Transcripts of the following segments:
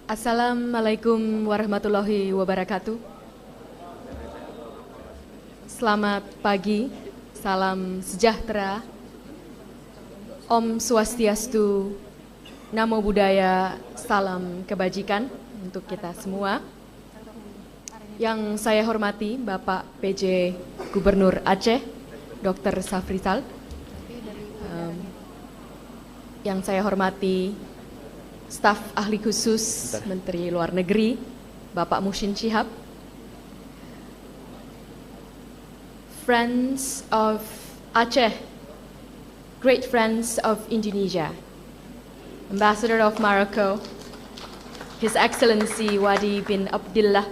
Assalamualaikum warahmatullahi wabarakatuh. Selamat pagi, salam sejahtera, Om Swastiastu, Namo Buddhaya, salam kebajikan untuk kita semua. Yang saya hormati Bapak PJ Gubernur Aceh, Dr. Safrizal. Yang saya hormati staf ahli khusus Menteri Luar Negeri, Bapak Mushin Shihab. Friends of Aceh, great friends of Indonesia, Ambassador of Morocco, His Excellency Wadi bin Abdullah,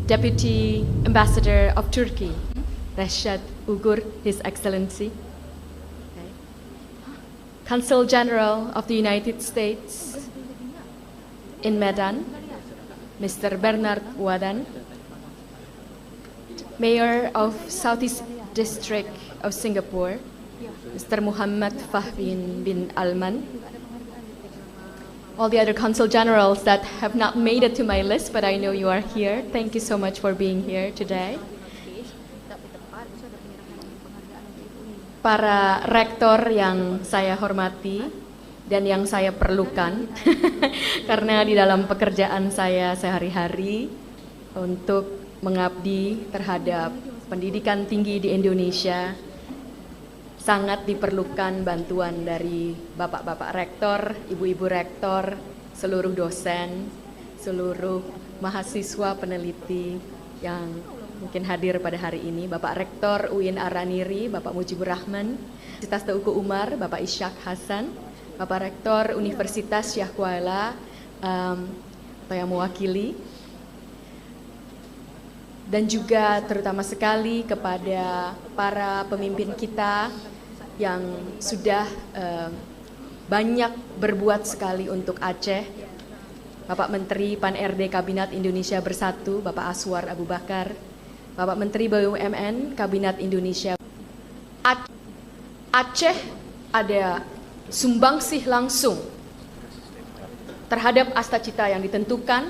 Deputy Ambassador of Turkey, Rashad Ugur, His Excellency, Consul General of the United States in Medan, Mr. Bernard Wadan, Mayor of Southeast District of Singapore, Mr. Muhammad Fahmin bin Alman, all the other Consul Generals that have not made it to my list, but I know you are here. Thank you so much for being here today. Para rektor yang saya hormati dan yang saya perlukan karena di dalam pekerjaan saya sehari-hari untuk mengabdi terhadap pendidikan tinggi di Indonesia, sangat diperlukan bantuan dari bapak-bapak rektor, ibu-ibu rektor, seluruh dosen, seluruh mahasiswa peneliti yang mungkin hadir pada hari ini, Bapak Rektor UIN Araniri, Bapak Mujibur Rahman, Universitas Teuku Umar, Bapak Ishak Hasan, Bapak Rektor Universitas Syah Kuala, yang mewakili, dan juga terutama sekali kepada para pemimpin kita yang sudah banyak berbuat sekali untuk Aceh, Bapak Menteri Pan-RD Kabinet Indonesia Bersatu, Bapak Aswar Abu Bakar, Bapak Menteri BUMN Kabinet Indonesia. Aceh ada sumbangsih langsung terhadap Astacita yang ditentukan,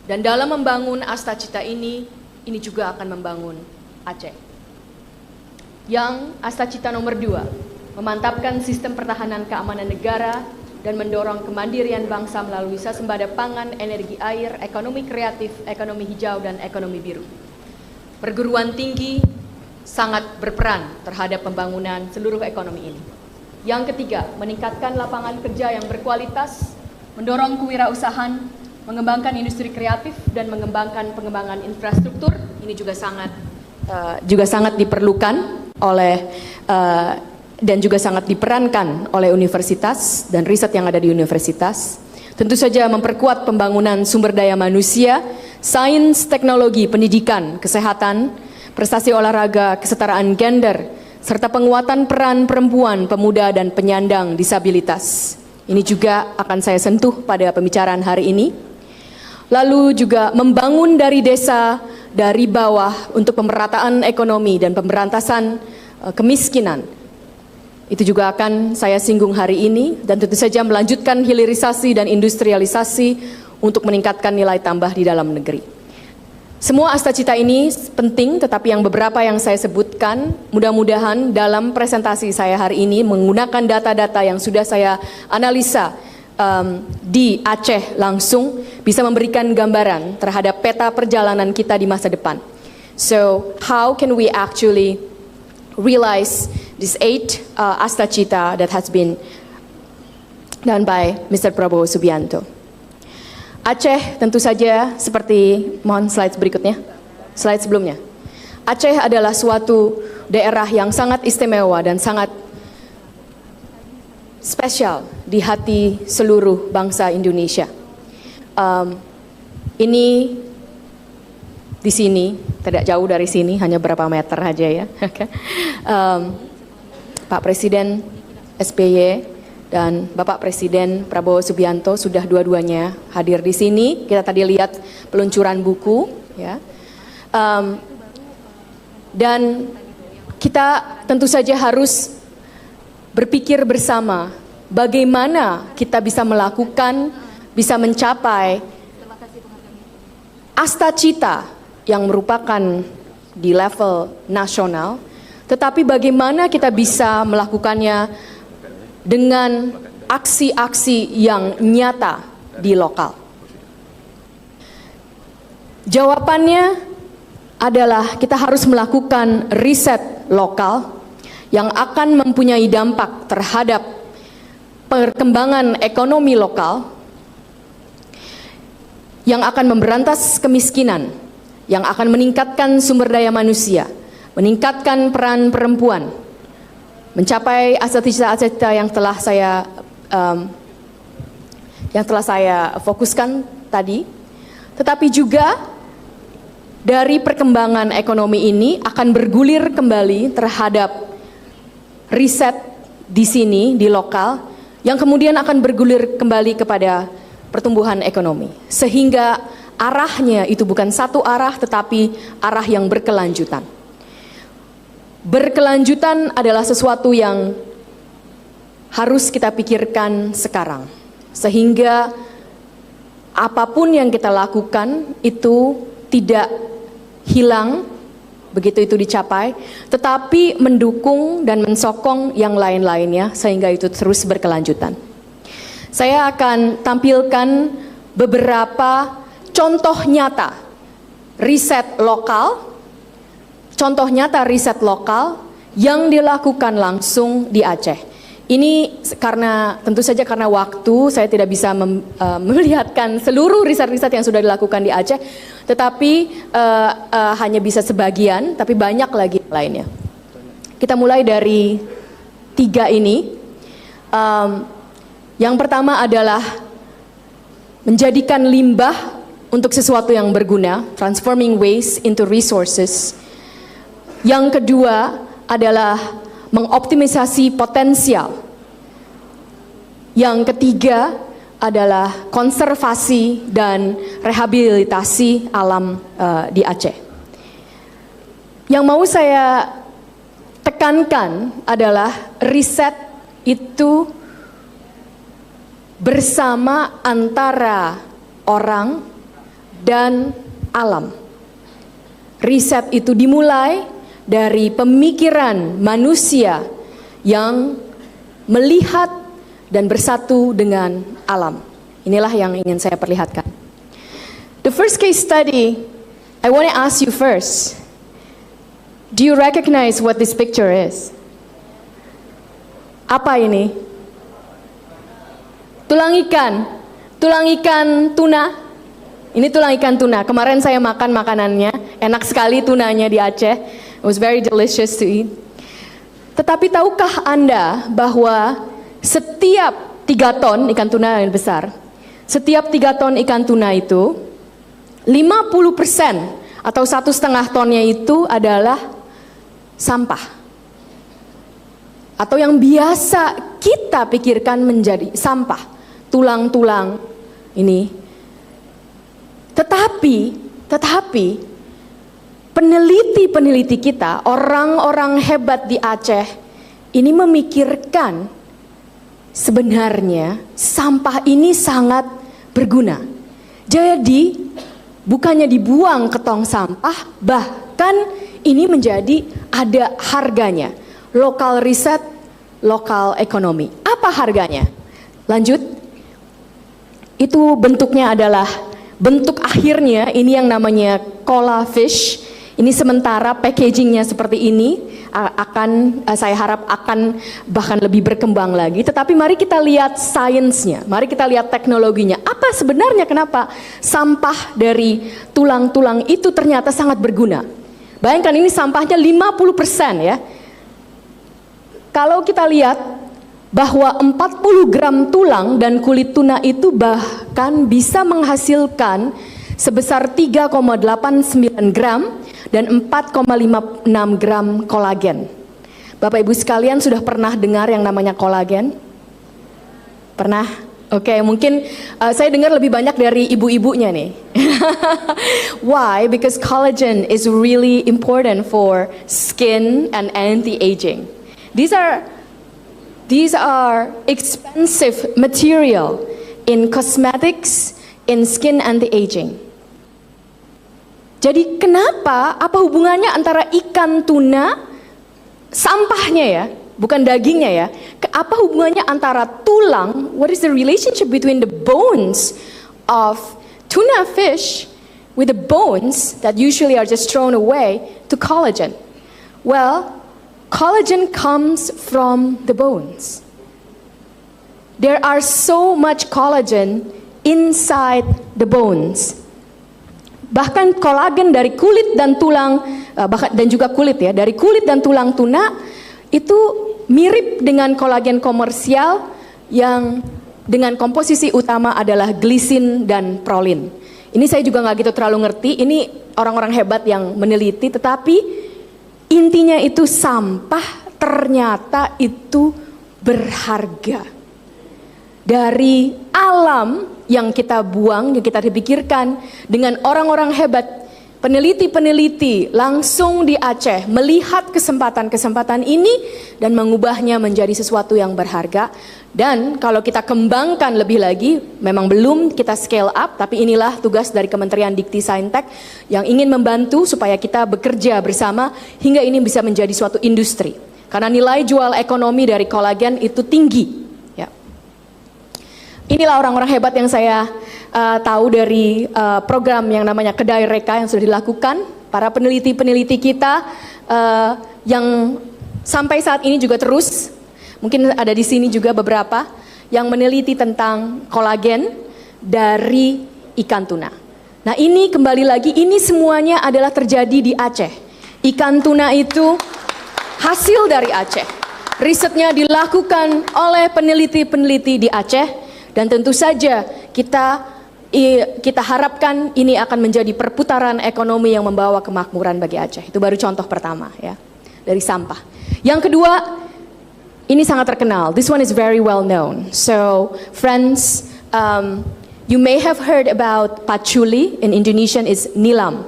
dan dalam membangun Astacita ini juga akan membangun Aceh. Yang Astacita nomor 2, memantapkan sistem pertahanan keamanan negara dan mendorong kemandirian bangsa melalui swasembada pangan, energi air, ekonomi kreatif, ekonomi hijau, dan ekonomi biru. Perguruan tinggi sangat berperan terhadap pembangunan seluruh ekonomi ini. Yang ketiga, meningkatkan lapangan kerja yang berkualitas, mendorong kewirausahaan, mengembangkan industri kreatif, dan mengembangkan pengembangan infrastruktur. Ini juga sangat diperlukan oleh dan juga sangat diperankan oleh universitas dan riset yang ada di universitas. Tentu saja memperkuat pembangunan sumber daya manusia, sains, teknologi, pendidikan, kesehatan, prestasi olahraga, kesetaraan gender, serta penguatan peran perempuan, pemuda, dan penyandang disabilitas. Ini juga akan saya sentuh pada pembicaraan hari ini. Lalu juga membangun dari desa, dari bawah untuk pemerataan ekonomi dan pemberantasan kemiskinan. Itu juga akan saya singgung hari ini, dan tentu saja melanjutkan hilirisasi dan industrialisasi untuk meningkatkan nilai tambah di dalam negeri. Semua Astacita ini penting, tetapi yang beberapa yang saya sebutkan, mudah-mudahan dalam presentasi saya hari ini menggunakan data-data yang sudah saya analisa di Aceh langsung, bisa memberikan gambaran terhadap peta perjalanan kita di masa depan. So, how can we actually realize this 8 Astacita that has been done by Mr. Prabowo Subianto. Aceh tentu saja seperti, mohon slide berikutnya, slide sebelumnya. Aceh adalah suatu daerah yang sangat istimewa dan sangat spesial di hati seluruh bangsa Indonesia. Ini di sini, tidak jauh dari sini, hanya berapa meter aja ya. Pak Presiden SBY dan Bapak Presiden Prabowo Subianto sudah dua-duanya hadir di sini. Kita tadi lihat peluncuran buku, ya. Dan kita tentu saja harus berpikir bersama bagaimana kita bisa melakukan, bisa mencapai Astacita yang merupakan di level nasional, tetapi bagaimana kita bisa melakukannya dengan aksi-aksi yang nyata di lokal. Jawabannya adalah kita harus melakukan riset lokal yang akan mempunyai dampak terhadap perkembangan ekonomi lokal, yang akan memberantas kemiskinan, yang akan meningkatkan sumber daya manusia, meningkatkan peran perempuan, mencapai cita-cita yang telah saya fokuskan tadi. Tetapi juga dari perkembangan ekonomi ini akan bergulir kembali terhadap riset di sini, di lokal, yang kemudian akan bergulir kembali kepada pertumbuhan ekonomi, sehingga arahnya itu bukan satu arah tetapi arah yang berkelanjutan. Berkelanjutan adalah sesuatu yang harus kita pikirkan sekarang, sehingga apapun yang kita lakukan itu tidak hilang begitu itu dicapai, tetapi mendukung dan mensokong yang lain-lainnya sehingga itu terus berkelanjutan. Saya akan tampilkan beberapa contoh nyata riset lokal yang dilakukan langsung di Aceh. Ini tentu saja karena waktu saya tidak bisa melihatkan seluruh riset-riset yang sudah dilakukan di Aceh, tetapi hanya bisa sebagian, tapi banyak lagi lainnya. Kita mulai dari 3 ini. Yang pertama adalah menjadikan limbah untuk sesuatu yang berguna, transforming waste into resources. Yang kedua adalah mengoptimisasi potensial. Yang ketiga adalah konservasi dan rehabilitasi alam di Aceh. Yang mau saya tekankan adalah riset itu bersama antara orang dan alam. Riset itu dimulai dari pemikiran manusia yang melihat dan bersatu dengan alam. Inilah yang ingin saya perlihatkan. The first case study, I want to ask you first, do you recognize what this picture is? Apa ini? Tulang ikan tuna. Ini tulang ikan tuna. Kemarin saya makan makanannya, enak sekali tunanya di Aceh. It was very delicious to eat. Tetapi tahukah Anda bahwa setiap 3 ton ikan tuna yang besar, setiap 3 ton ikan tuna itu 50% atau 1,5 tonnya itu adalah sampah. Atau yang biasa kita pikirkan menjadi sampah. Tulang-tulang ini. Tetapi peneliti-peneliti kita, orang-orang hebat di Aceh ini memikirkan sebenarnya sampah ini sangat berguna. Jadi bukannya dibuang ke tong sampah, bahkan ini menjadi ada harganya. Lokal riset, lokal ekonomi. Apa harganya? Lanjut. Itu bentuknya adalah, bentuk akhirnya ini yang namanya cola fish. Ini sementara packagingnya seperti ini, saya harap akan bahkan lebih berkembang lagi. Tetapi mari kita lihat sainsnya, mari kita lihat teknologinya. Apa sebenarnya kenapa sampah dari tulang-tulang itu ternyata sangat berguna? Bayangkan ini sampahnya 50% ya. Kalau kita lihat bahwa 40 gram tulang dan kulit tuna itu bahkan bisa menghasilkan sebesar 3,89 gram dan 4,56 gram kolagen. Bapak Ibu sekalian sudah pernah dengar yang namanya kolagen? Pernah? Oke, mungkin saya dengar lebih banyak dari ibu-ibunya nih. Why? Because collagen is really important for skin and anti-aging. These are These are expensive material in cosmetics, in skin anti-aging. Jadi kenapa, apa hubungannya antara ikan tuna, sampahnya ya, bukan dagingnya ya, apa hubungannya antara tulang, what is the relationship between the bones of tuna fish with the bones that usually are just thrown away to collagen? Well, collagen comes from the bones. There are so much collagen inside the bones. Bahkan kolagen dari kulit dan tulang, dan juga kulit ya, dari kulit dan tulang tuna itu mirip dengan kolagen komersial yang dengan komposisi utama adalah glisin dan prolin. Ini saya juga nggak gitu terlalu ngerti, ini orang-orang hebat yang meneliti, tetapi intinya itu sampah ternyata itu berharga. Dari alam yang kita buang, yang kita pikirkan, dengan orang-orang hebat, peneliti-peneliti langsung di Aceh melihat kesempatan-kesempatan ini dan mengubahnya menjadi sesuatu yang berharga. Dan kalau kita kembangkan lebih lagi, memang belum kita scale up, tapi inilah tugas dari Kementerian Dikti Saintek yang ingin membantu supaya kita bekerja bersama hingga ini bisa menjadi suatu industri. Karena nilai jual ekonomi dari kolagen itu tinggi. Inilah orang-orang hebat yang saya tahu dari program yang namanya Kedai Reka yang sudah dilakukan. Para peneliti-peneliti kita yang sampai saat ini juga terus, mungkin ada di sini juga beberapa, yang meneliti tentang kolagen dari ikan tuna. Nah ini kembali lagi, ini semuanya adalah terjadi di Aceh. Ikan tuna itu hasil dari Aceh. Risetnya dilakukan oleh peneliti-peneliti di Aceh. Dan tentu saja kita harapkan ini akan menjadi perputaran ekonomi yang membawa kemakmuran bagi Aceh. Itu baru contoh pertama ya, dari sampah. Yang kedua, ini sangat terkenal. This one is very well known. So friends, you may have heard about patchouli. In Indonesian is nilam.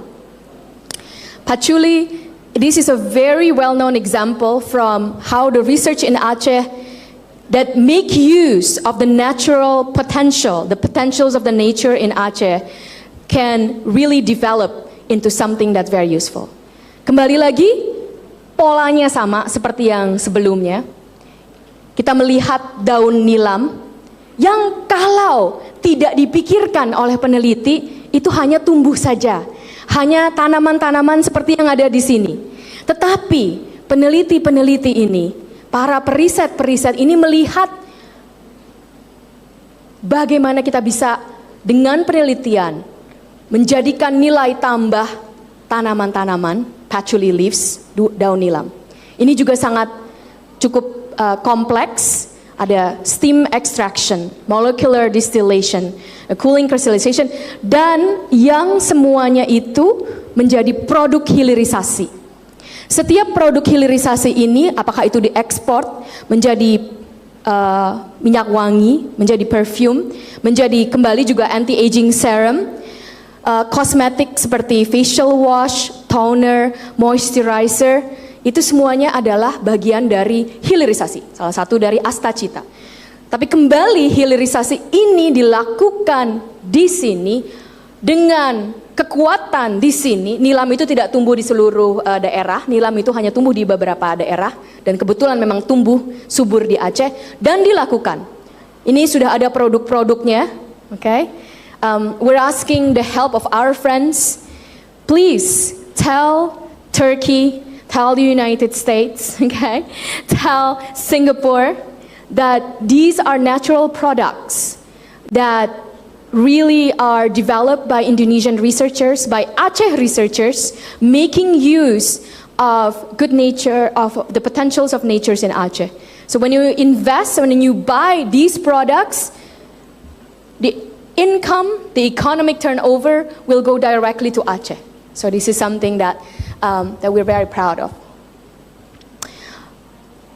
Patchouli, this is a very well known example from how the research in Aceh that make use of the natural potential, the potentials of the nature in Aceh can really develop into something that's very useful. Kembali lagi, polanya sama seperti yang sebelumnya. Kita melihat daun nilam yang kalau tidak dipikirkan oleh peneliti itu hanya tumbuh saja, hanya tanaman-tanaman seperti yang ada di sini. Tetapi peneliti-peneliti ini, para periset-periset ini melihat bagaimana kita bisa dengan penelitian menjadikan nilai tambah tanaman-tanaman, patchouli leaves, daun nilam. Ini juga sangat cukup kompleks, ada steam extraction, molecular distillation, cooling crystallization, dan yang semuanya itu menjadi produk hilirisasi. Setiap produk hilirisasi ini, apakah itu diekspor menjadi minyak wangi, menjadi perfume, menjadi kembali juga anti-aging serum, kosmetik seperti facial wash, toner, moisturizer, itu semuanya adalah bagian dari hilirisasi, salah satu dari Astacita. Tapi kembali hilirisasi ini dilakukan di sini dengan kekuatan di sini. Nilam itu tidak tumbuh di seluruh daerah, nilam itu hanya tumbuh di beberapa daerah dan kebetulan memang tumbuh subur di Aceh dan dilakukan. Ini sudah ada produk-produknya, okay? We're asking the help of our friends. Please tell Turkey, tell the United States, okay? Tell Singapore that these are natural products that really are developed by Indonesian researchers, by Aceh researchers, making use of good nature, of the potentials of natures in Aceh. So when you invest, when you buy these products, the income, the economic turnover will go directly to Aceh. So this is something that we're very proud of.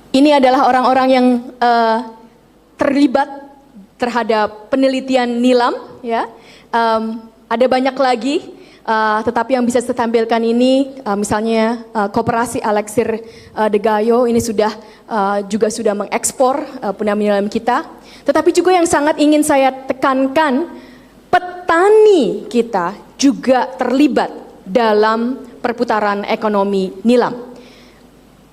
Ini adalah orang-orang yang terlibat terhadap penelitian nilam, ya. Ada banyak lagi, tetapi yang bisa saya tampilkan ini misalnya Koperasi Elixir de Gallo ini juga sudah mengekspor penampilan kita. Tetapi juga yang sangat ingin saya tekankan, petani kita juga terlibat dalam perputaran ekonomi nilam.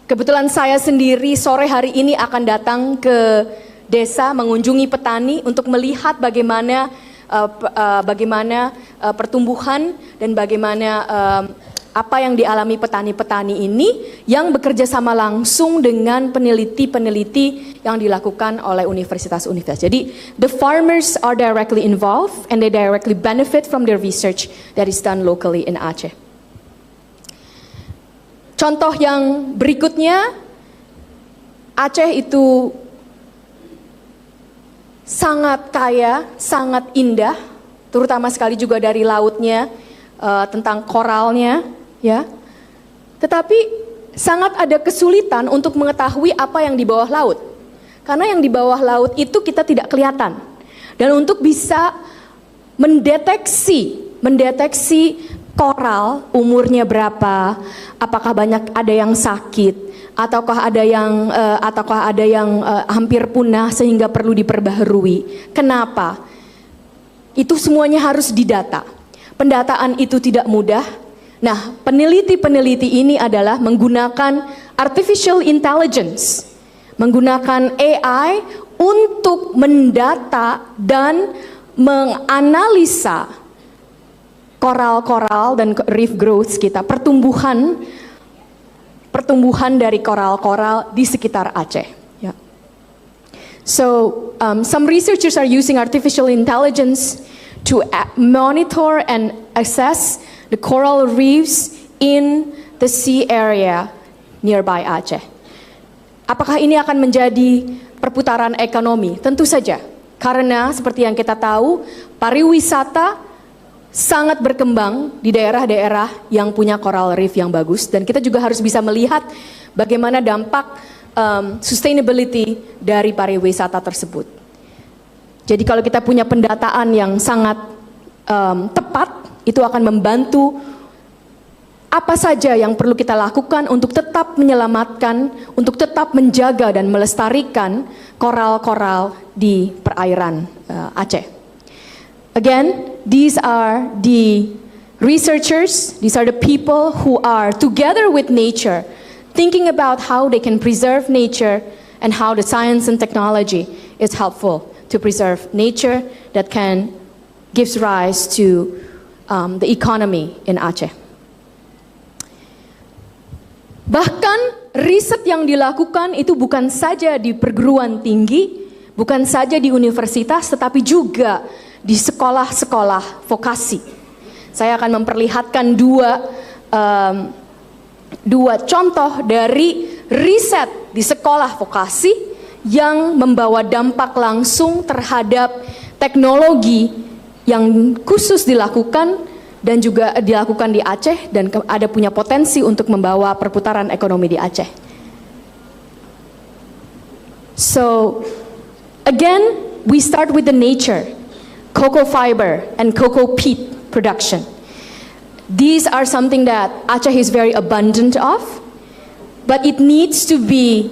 Kebetulan saya sendiri sore hari ini akan datang ke desa mengunjungi petani untuk melihat bagaimana pertumbuhan dan bagaimana apa yang dialami petani-petani ini yang bekerja sama langsung dengan peneliti-peneliti yang dilakukan oleh universitas-universitas. Jadi the farmers are directly involved and they directly benefit from the research that is done locally in Aceh. Contoh yang berikutnya, Aceh itu sangat kaya, sangat indah, terutama sekali juga dari lautnya, tentang koralnya, ya. Tetapi sangat ada kesulitan untuk mengetahui apa yang di bawah laut. Karena yang di bawah laut itu kita tidak kelihatan. Dan untuk bisa mendeteksi koral umurnya berapa, apakah ada yang sakit, ataukah ada yang hampir punah sehingga perlu diperbaharui. Kenapa? Itu semuanya harus didata. Pendataan itu tidak mudah. Nah, peneliti-peneliti ini adalah menggunakan artificial intelligence, menggunakan AI untuk mendata dan menganalisa koral-koral dan reef growth kita, pertumbuhan dari koral-koral di sekitar Aceh. Yeah. So some researchers are using artificial intelligence to monitor and assess the coral reefs in the sea area nearby Aceh. Apakah ini akan menjadi perputaran ekonomi? Tentu saja, karena seperti yang kita tahu, pariwisata sangat berkembang di daerah-daerah yang punya coral reef yang bagus, dan kita juga harus bisa melihat bagaimana dampak sustainability dari pariwisata tersebut. Jadi kalau kita punya pendataan yang sangat tepat, itu akan membantu apa saja yang perlu kita lakukan untuk tetap menyelamatkan, untuk tetap menjaga dan melestarikan koral-koral di perairan Aceh. Again, these are the researchers, these are the people who are together with nature, thinking about how they can preserve nature and how the science and technology is helpful to preserve nature that can gives rise to the economy in Aceh. Bahkan riset yang dilakukan itu bukan saja di perguruan tinggi, bukan saja di universitas, tetapi juga di sekolah-sekolah vokasi. Saya akan memperlihatkan dua contoh dari riset di sekolah vokasi yang membawa dampak langsung terhadap teknologi yang khusus dilakukan dan juga dilakukan di Aceh dan ada punya potensi untuk membawa perputaran ekonomi di Aceh. So, again, we start with the nature. Cocoa fiber and cocoa peat production. These are something that Aceh is very abundant of, but it needs to be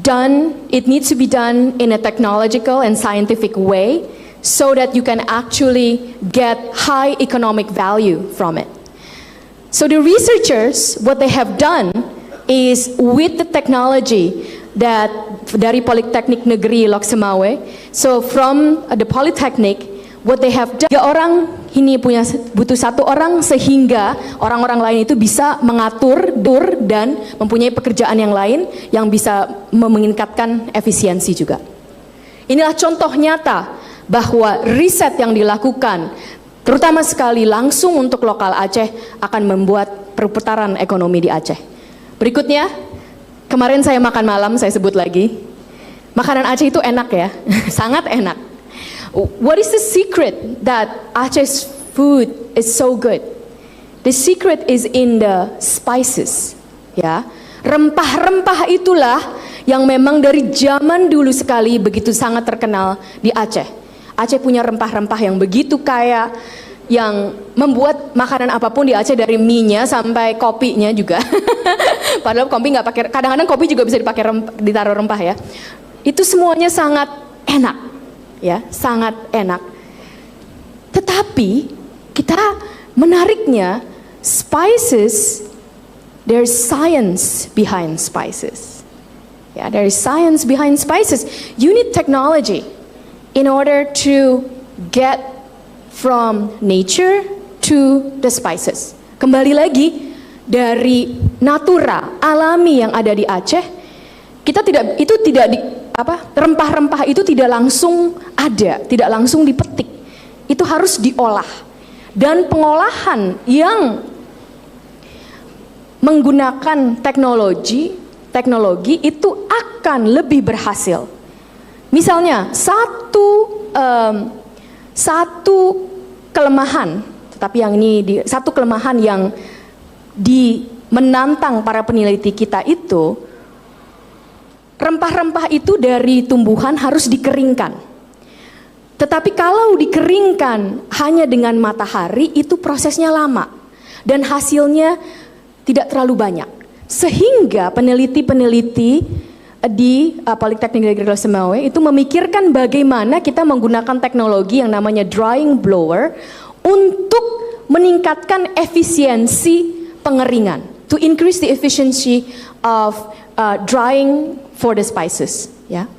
done in a technological and scientific way so that you can actually get high economic value from it. So the researchers, what they have done is with the technology that dari Politeknik Negeri Lok Semawe. So from the Polytechnic, what they have done, 3 orang ini butuh 1 orang sehingga orang-orang lain itu bisa mengatur dan mempunyai pekerjaan yang lain yang bisa meningkatkan efisiensi juga. Inilah contoh nyata bahwa riset yang dilakukan terutama sekali langsung untuk lokal Aceh akan membuat perputaran ekonomi di Aceh. Berikutnya, kemarin saya makan malam, saya sebut lagi. Makanan Aceh itu enak ya, sangat enak. What is the secret that Aceh's food is so good? The secret is in the spices, ya. Rempah-rempah itulah yang memang dari zaman dulu sekali begitu sangat terkenal di Aceh. Aceh punya rempah-rempah yang begitu kaya yang membuat makanan apapun di Aceh, dari mie-nya sampai kopinya juga. Padahal kopi nggak pakai, kadang-kadang kopi juga bisa dipakai ditaruh rempah ya. Itu semuanya sangat enak, ya, sangat enak. Tetapi kita menariknya, spices, there's science behind spices. Ya, there is science behind spices. You need technology in order to get from nature to the spices. Kembali lagi, dari natura alami yang ada di Aceh, kita tidak, itu tidak di, rempah-rempah itu tidak langsung ada, tidak langsung dipetik. Itu harus diolah. Dan pengolahan yang menggunakan teknologi itu akan lebih berhasil. Misalnya satu kelemahan, tetapi yang ini satu kelemahan yang menantang para peneliti kita itu, rempah-rempah itu dari tumbuhan harus dikeringkan. Tetapi kalau dikeringkan hanya dengan matahari, itu prosesnya lama dan hasilnya tidak terlalu banyak. Sehingga peneliti-peneliti di Politeknik Negeri Semewe itu memikirkan bagaimana kita menggunakan teknologi yang namanya drying blower untuk meningkatkan efisiensi pengeringan, to increase the efficiency of drying for the spices, ya.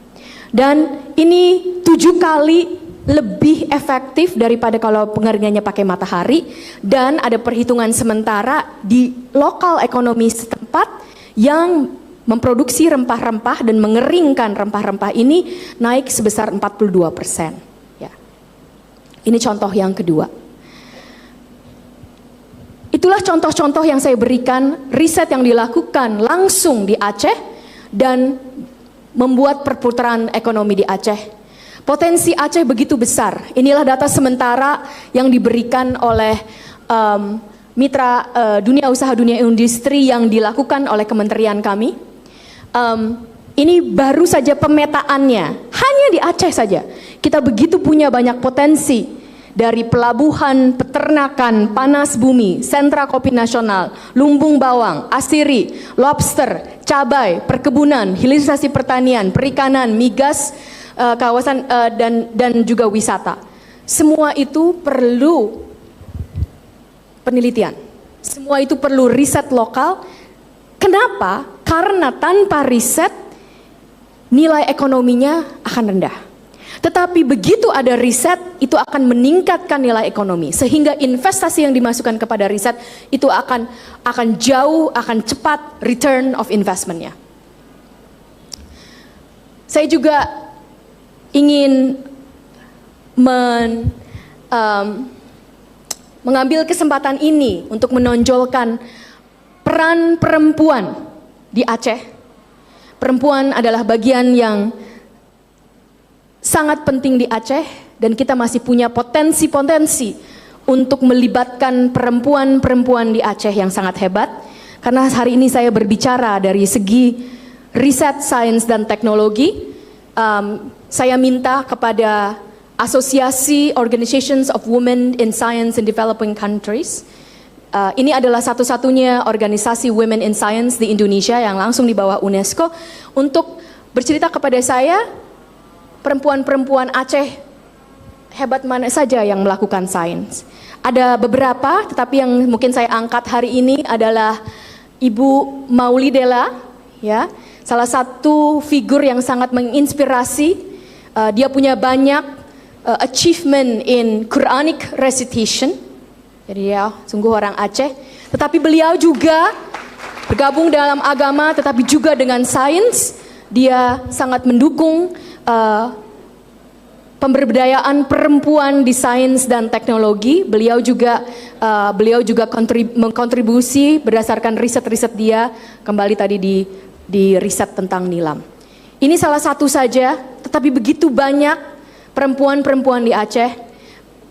Dan ini 7 kali lebih efektif daripada kalau pengeringannya pakai matahari, dan ada perhitungan sementara di lokal ekonomi setempat yang memproduksi rempah-rempah dan mengeringkan rempah-rempah ini naik sebesar 42%. Ya. Ini contoh yang kedua. Itulah contoh-contoh yang saya berikan, riset yang dilakukan langsung di Aceh dan membuat perputaran ekonomi di Aceh. Potensi Aceh begitu besar. Inilah data sementara yang diberikan oleh mitra dunia usaha, dunia industri yang dilakukan oleh kementerian kami. Ini baru saja pemetaannya, hanya di Aceh saja. Kita begitu punya banyak potensi, dari pelabuhan, peternakan, panas bumi, sentra kopi nasional, lumbung bawang, asiri, lobster, cabai, perkebunan, hilirisasi pertanian, perikanan, migas, kawasan dan juga wisata. Semua itu perlu penelitian. Semua itu perlu riset lokal. Kenapa? Karena tanpa riset nilai ekonominya akan rendah. Tetapi begitu ada riset, itu akan meningkatkan nilai ekonomi, sehingga investasi yang dimasukkan kepada riset itu akan jauh, akan cepat return of investment-nya. Saya juga ingin mengambil kesempatan ini untuk menonjolkan peran perempuan di Aceh. Perempuan adalah bagian yang sangat penting di Aceh, dan kita masih punya potensi-potensi untuk melibatkan perempuan-perempuan di Aceh yang sangat hebat. Karena hari ini saya berbicara dari segi riset, sains, dan teknologi. Saya minta kepada Asosiasi Organizations of Women in Science in Developing Countries. Ini adalah satu-satunya organisasi Women in Science di Indonesia yang langsung di bawah UNESCO, untuk bercerita kepada saya perempuan-perempuan Aceh hebat mana saja yang melakukan sains. Ada beberapa, tetapi yang mungkin saya angkat hari ini adalah Ibu Maulidela, ya, salah satu figur yang sangat menginspirasi. Dia punya banyak achievement in Quranic recitation. Jadi ya, sungguh orang Aceh. Tetapi beliau juga bergabung dalam agama, tetapi juga dengan sains. Dia sangat mendukung pemberdayaan perempuan di sains dan teknologi. Beliau juga mengkontribusi berdasarkan riset-riset dia, kembali tadi di riset tentang nilam. Ini salah satu saja, tetapi begitu banyak perempuan-perempuan di Aceh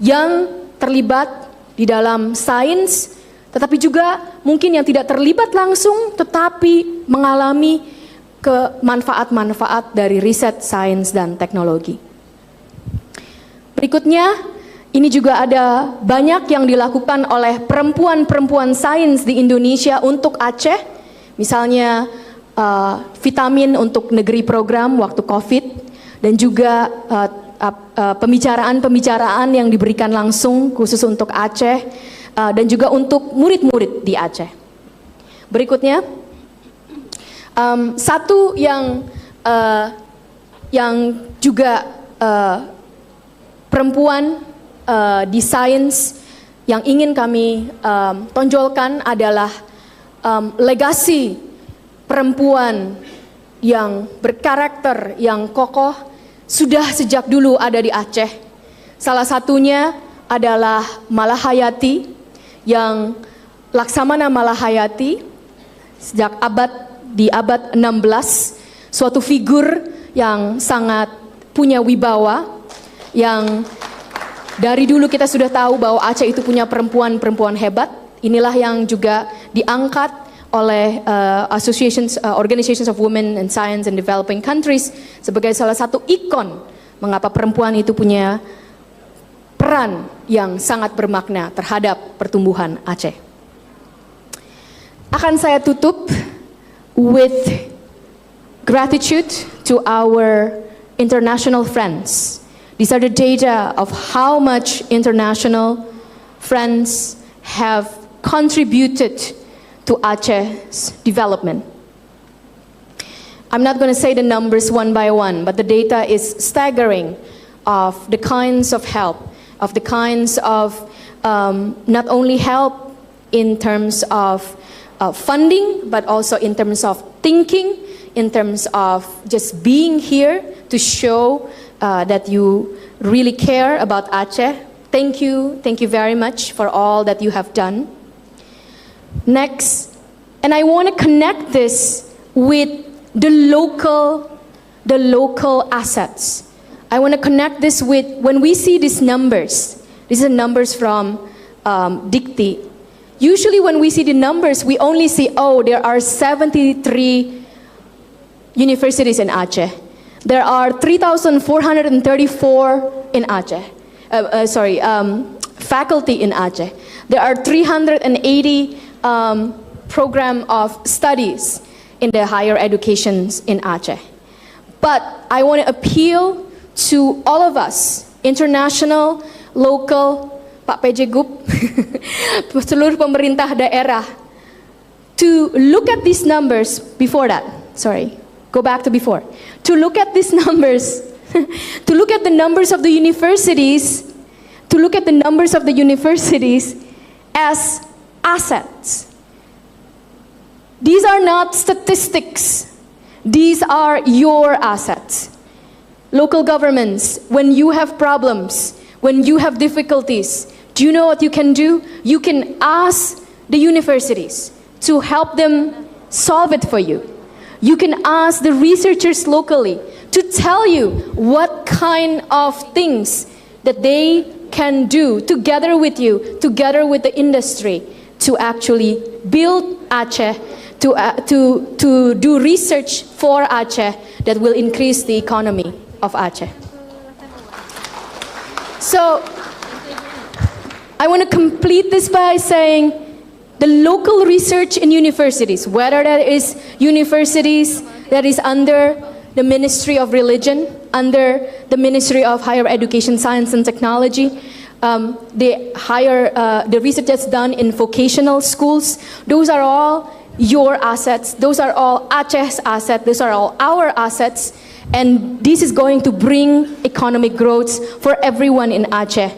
yang terlibat di dalam sains, tetapi juga mungkin yang tidak terlibat langsung, tetapi mengalami manfaat-manfaat dari riset, sains, dan teknologi. Berikutnya, Ini juga ada banyak yang dilakukan oleh perempuan-perempuan sains di Indonesia untuk Aceh, misalnya vitamin untuk negeri program waktu COVID, dan juga pembicaraan-pembicaraan yang diberikan langsung khusus untuk Aceh, dan juga untuk murid-murid di Aceh. Berikutnya, satu yang juga perempuan di sains yang ingin kami tonjolkan adalah legasi perempuan yang berkarakter, yang kokoh, sudah sejak dulu ada di Aceh. Salah satunya adalah Malahayati, yang Laksamana Malahayati sejak di abad 16, suatu figur yang sangat punya wibawa, yang dari dulu kita sudah tahu bahwa Aceh itu punya perempuan-perempuan hebat. Inilah yang juga diangkat oleh Organizations of Women in Science and Developing Countries sebagai salah satu ikon mengapa perempuan itu punya peran yang sangat bermakna terhadap pertumbuhan Aceh. Akan saya tutup with gratitude to our international friends. These are the data of how much international friends have contributed to Aceh's development. I'm not going to say the numbers one by one, but the data is staggering of the kinds of help, of the kinds of not only help in terms of funding, but also in terms of thinking, in terms of just being here to show that you really care about Aceh. Thank you very much for all that you have done. Next, and I want to connect this with the local assets. I want to connect this with, when we see these numbers, these are numbers from Dikti. Usually when we see the numbers, we only see, oh, there are 73 universities in Aceh. There are 3,434 in Aceh. Faculty in Aceh. There are 380 program of studies in the higher educations in Aceh. But I want to appeal to all of us, international, local, Pak PJ Gub, seluruh pemerintah daerah, to look at these numbers before that. Sorry, go back to before. To look at these numbers, to look at the numbers of the universities, to look at the numbers of the universities as assets. These are not statistics. These are your assets. Local governments, when you have problems, when you have difficulties, do you know what you can do? You can ask the universities to help them solve it for you. You can ask the researchers locally to tell you what kind of things that they can do together with you, together with the industry, to actually build Aceh, to do research for Aceh that will increase the economy of Aceh. So I want to complete this by saying the local research in universities, whether that is universities that is under the Ministry of Religion, under the Ministry of Higher Education, Science and Technology, the research that's done in vocational schools, those are all your assets, those are all Aceh's assets, those are all our assets, and this is going to bring economic growth for everyone in Aceh.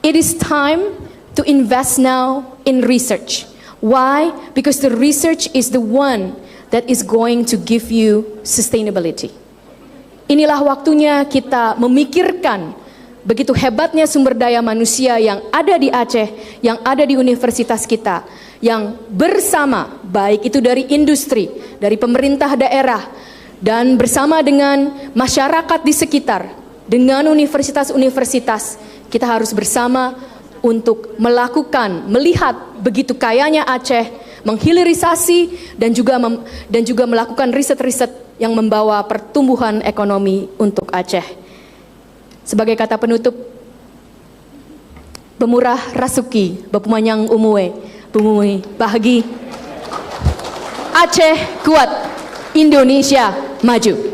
It is time to invest now in research. Why? Because the research is the one that is going to give you sustainability. Inilah waktunya kita memikirkan begitu hebatnya sumber daya manusia yang ada di Aceh, yang ada di universitas kita, yang bersama, baik itu dari industri, dari pemerintah daerah, dan bersama dengan masyarakat di sekitar, dengan universitas-universitas, kita harus bersama untuk melihat begitu kayanya Aceh, menghilirisasi dan juga melakukan riset-riset yang membawa pertumbuhan ekonomi untuk Aceh. Sebagai kata penutup, Bemurah Rasuki, Bapumanyang Umue, Bumui Bahagi. Aceh kuat, Indonesia maju.